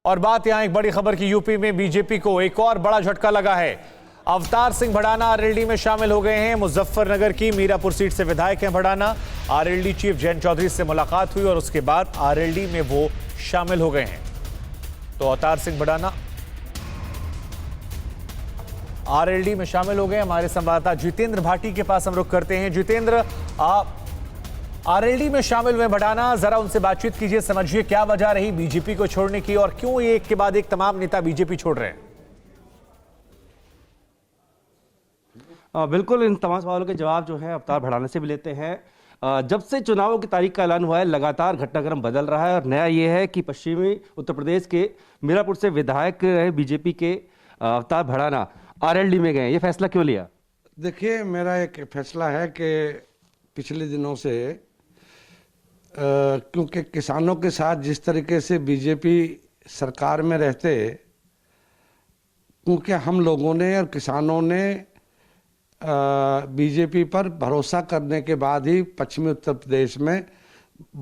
और बात यहां एक बड़ी खबर की, यूपी में बीजेपी को एक और बड़ा झटका लगा है। अवतार सिंह भड़ाना आरएलडी में शामिल हो गए हैं। मुजफ्फरनगर की मीरापुर सीट से विधायक हैं भड़ाना। आरएलडी चीफ जयंत चौधरी से मुलाकात हुई और उसके बाद आरएलडी में वो शामिल हो गए हैं। तो अवतार सिंह भड़ाना आरएलडी में शामिल हो गए। हमारे संवाददाता जितेंद्र भाटी के पास हम रुख करते हैं। जितेंद्र, आरएलडी में शामिल हुए भड़ाना, जरा उनसे बातचीत कीजिए, समझिए क्या वजह रही बीजेपी को छोड़ने की और क्यों ये एक के बाद एक तमाम नेता बीजेपी छोड़ रहे हैं। बिल्कुल, इन तमाम सवालों के जवाब जो है अवतार भड़ाना से भी लेते हैं। जब से चुनावों की तारीख का ऐलान हुआ है, लगातार घटनाक्रम बदल रहा है और नया ये है कि पश्चिमी उत्तर प्रदेश के मीरापुर से विधायक रहे बीजेपी के अवतार भड़ाना आरएलडी में गए। ये फैसला क्यों लिया? देखिए, मेरा एक फैसला है कि पिछले दिनों से क्योंकि किसानों के साथ जिस तरीके से बीजेपी सरकार में रहते, क्योंकि हम लोगों ने और किसानों ने बीजेपी पर भरोसा करने के बाद ही पश्चिमी उत्तर प्रदेश में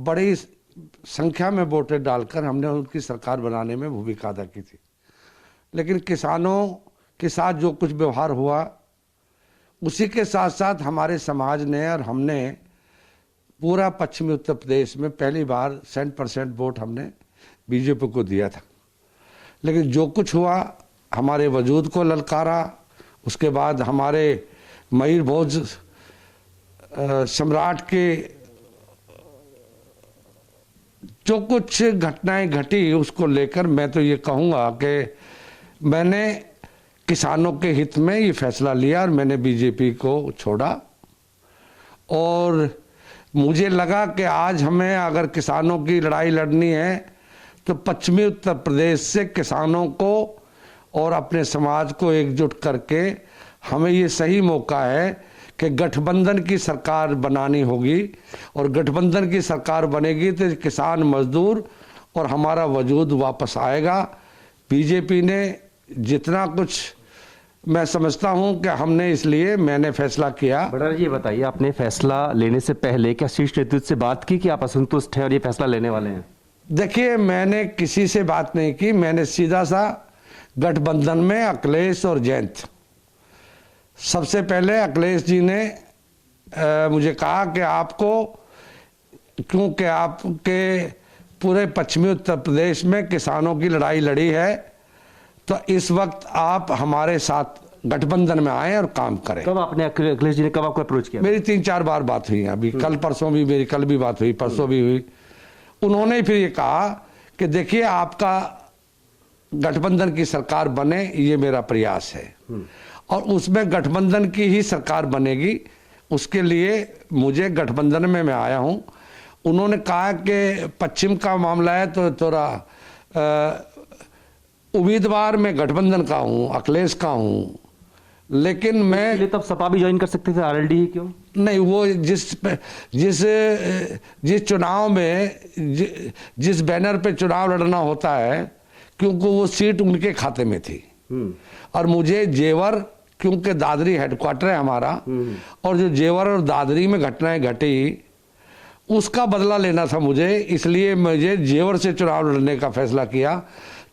बड़ी संख्या में वोटें डालकर हमने उनकी सरकार बनाने में भूमिका अदा की थी। लेकिन किसानों के साथ जो कुछ व्यवहार हुआ, उसी के साथ साथ हमारे समाज ने और हमने पूरा पश्चिमी उत्तर प्रदेश में पहली बार 100% वोट हमने बीजेपी को दिया था। लेकिन जो कुछ हुआ, हमारे वजूद को ललकारा। उसके बाद हमारे मयूर भोज सम्राट के जो कुछ घटनाएं घटी, उसको लेकर मैं तो ये कहूँगा कि मैंने किसानों के हित में ये फैसला लिया और मैंने बीजेपी को छोड़ा। और मुझे लगा कि आज हमें अगर किसानों की लड़ाई लड़नी है तो पश्चिमी उत्तर प्रदेश से किसानों को और अपने समाज को एकजुट करके हमें ये सही मौका है कि गठबंधन की सरकार बनानी होगी। और गठबंधन की सरकार बनेगी तो किसान, मजदूर और हमारा वजूद वापस आएगा। बीजेपी ने जितना कुछ, मैं समझता हूं कि हमने, इसलिए मैंने फैसला किया। भड़ाना जी, ये बताइए, आपने फैसला लेने से पहले क्या शीर्ष नेतृत्व से बात की कि आप असंतुष्ट हैं और ये फैसला लेने वाले हैं? देखिए, मैंने किसी से बात नहीं की। मैंने सीधा सा गठबंधन में अखिलेश और जयंत, सबसे पहले अखिलेश जी ने मुझे कहा कि आपको, क्योंकि आपके पूरे पश्चिमी उत्तर प्रदेश में किसानों की लड़ाई लड़ी है, तो इस वक्त आप हमारे साथ गठबंधन में आए और काम करें। कब आपने, अखिलेश जी ने कब आपको अप्रोच किया? मेरी 3-4 बार बात हुई है। अभी कल परसों भी मेरी, कल भी बात हुई, परसों भी हुई। उन्होंने फिर ये कहा कि देखिए, आपका गठबंधन की सरकार बने, ये मेरा प्रयास है और उसमें गठबंधन की ही सरकार बनेगी। उसके लिए मुझे गठबंधन में मैं आया हूं। उन्होंने कहा कि पश्चिम का मामला है तो थोड़ा उम्मीदवार मैं गठबंधन का हूं, अखिलेश का हूं। लेकिन मैं तब सपा भी ज्वाइन कर सकते थे, आरएलडी ही क्यों? नहीं, वो जिस चुनाव में जिस बैनर पे चुनाव लड़ना होता है, क्योंकि वो सीट उनके खाते में थी और मुझे जेवर, क्योंकि दादरी हेडक्वार्टर है हमारा, और जो जेवर और दादरी में घटनाएं घटी, उसका बदला लेना था मुझे। इसलिए मुझे जेवर से चुनाव लड़ने का फैसला किया।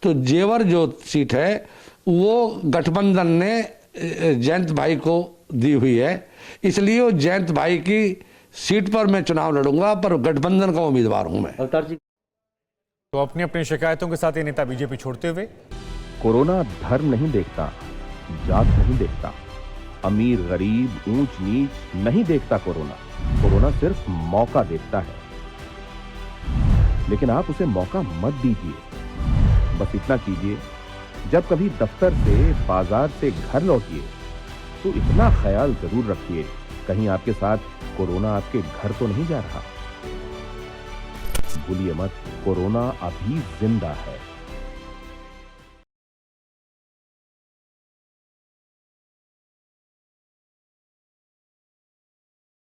तो जेवर जो सीट है वो गठबंधन ने जयंत भाई को दी हुई है, इसलिए वो जयंत भाई की सीट पर मैं चुनाव लड़ूंगा, पर गठबंधन का उम्मीदवार हूं मैं। अवतार जी, तो अपनी अपनी शिकायतों के साथ ये नेता बीजेपी छोड़ते हुए, कोरोना धर्म नहीं देखता, जात नहीं देखता, अमीर गरीब ऊंच नीच नहीं देखता। कोरोना सिर्फ मौका देखता है, लेकिन आप उसे मौका मत दीजिए। बस इतना कीजिए, जब कभी दफ्तर से, बाजार से घर लौटिए तो इतना ख्याल जरूर रखिए, कहीं आपके साथ कोरोना आपके घर तो नहीं जा रहा। भूलिए मत, कोरोना अभी जिंदा है।